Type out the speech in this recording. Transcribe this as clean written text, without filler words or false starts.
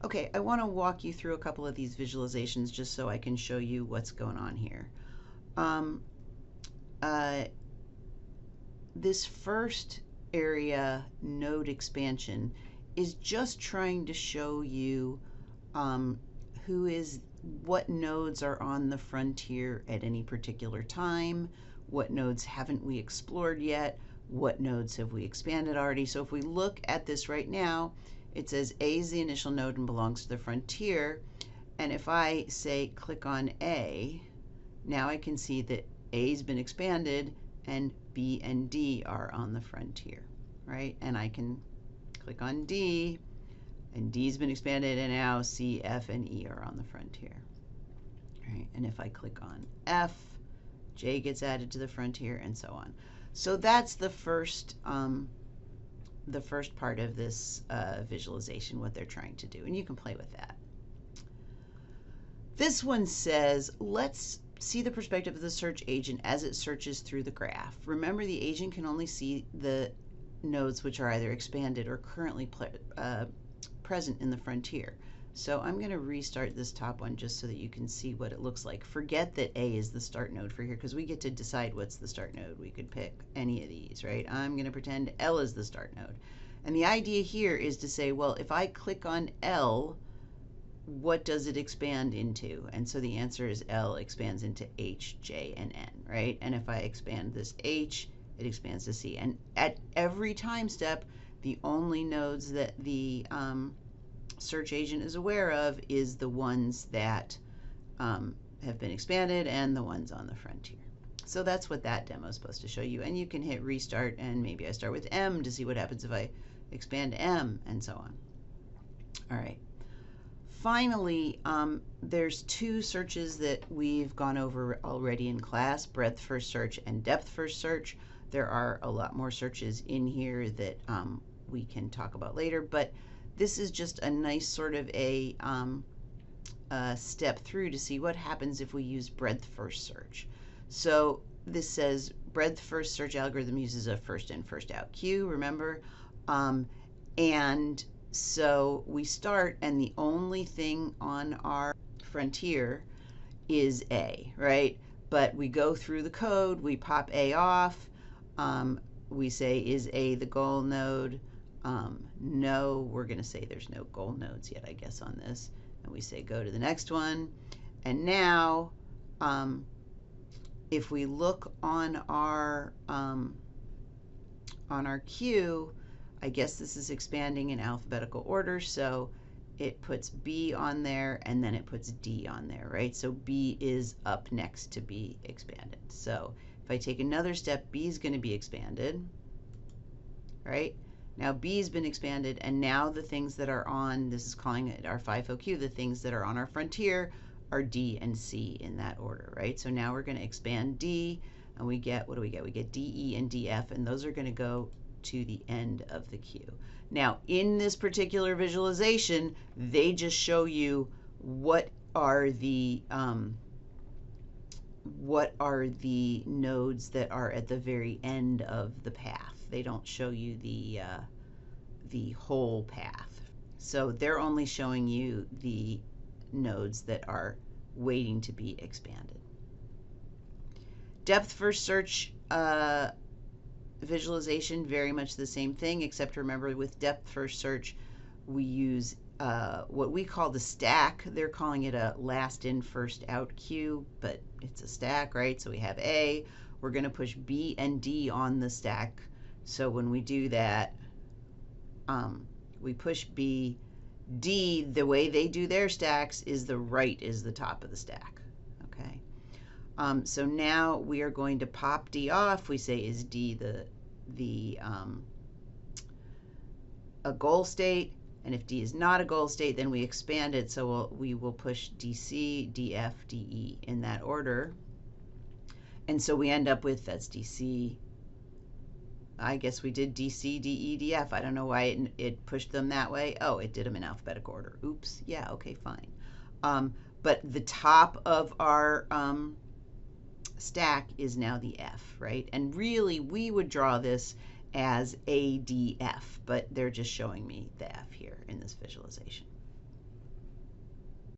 Okay, I want to walk you through a couple of these visualizations just so I can show you what's going on here. Um, uh, this first area, node expansion, is just trying to show you what nodes are on the frontier at any particular time, what nodes haven't we explored yet, what nodes have we expanded already. So if we look at this right now, it says A is the initial node and belongs to the frontier. And if I say click on A, now I can see that A's been expanded and B and D are on the frontier, right? And I can click on D, and D's been expanded, and now C, F, and E are on the frontier. Right? And if I click on F, J gets added to the frontier, and so on. So that's the first part of this visualization, what they're trying to do, and you can play with that. This one says, let's see the perspective of the search agent as it searches through the graph. Remember, the agent can only see the nodes which are either expanded or currently present in the frontier. So I'm going to restart this top one just so that you can see what it looks like. Forget that A is the start node for here because we get to decide what's the start node. We could pick any of these, right? I'm going to pretend L is the start node. And the idea here is to say, well, if I click on L, what does it expand into? And so the answer is L expands into H, J, and N, right? And if I expand this H, it expands to C. And at every time step, the only nodes that the search agent is aware of is the ones that have been expanded and the ones on the frontier. So that's what that demo is supposed to show you. And you can hit restart, and maybe I start with M to see what happens if I expand M, and so on. All right. Finally, there's two searches that we've gone over already in class, breadth first search and depth first search. There are a lot more searches in here that we can talk about later, but this is just a nice sort of a step through to see what happens if we use breadth first search. So this says breadth first search algorithm uses a first in, first out queue, remember? And so we start, and the only thing on our frontier is A, right? But we go through the code, we pop A off, we say, is A the goal node? No, we're going to say there's no goal nodes yet, I guess, on this. And we say go to the next one. And now, if we look on our queue, I guess this is expanding in alphabetical order, so it puts B on there, and then it puts D on there, right? So B is up next to be expanded. So if I take another step, B is going to be expanded, right? Now B has been expanded, and now the things that are on, this is calling it our FIFO queue, the things that are on our frontier are D and C in that order, right? So now we're going to expand D, and we get, what do we get? We get D, E, and DF, and those are going to go to the end of the queue. Now, in this particular visualization, they just show you what are the nodes that are at the very end of the path. They don't show you the whole path. So they're only showing you the nodes that are waiting to be expanded. Depth first search visualization, very much the same thing, except remember with depth first search, we use what we call the stack. They're calling it a last in, first out queue, but it's a stack, right? So we have A, we're going to push B and D on the stack. So when we do that, we push B. D, the way they do their stacks is the right is the top of the stack, okay? So now we are going to pop D off. We say, is D a goal state? And if D is not a goal state, then we expand it. So we will push DC, DF, DE in that order. And so we end up with, that's DC. I guess we did DC, DE, DF. I don't know why it pushed them that way. Oh, it did them in alphabetical order. Oops. Yeah, okay, fine. But the top of our stack is now the F, right? And really, we would draw this as ADF, but they're just showing me the F here in this visualization.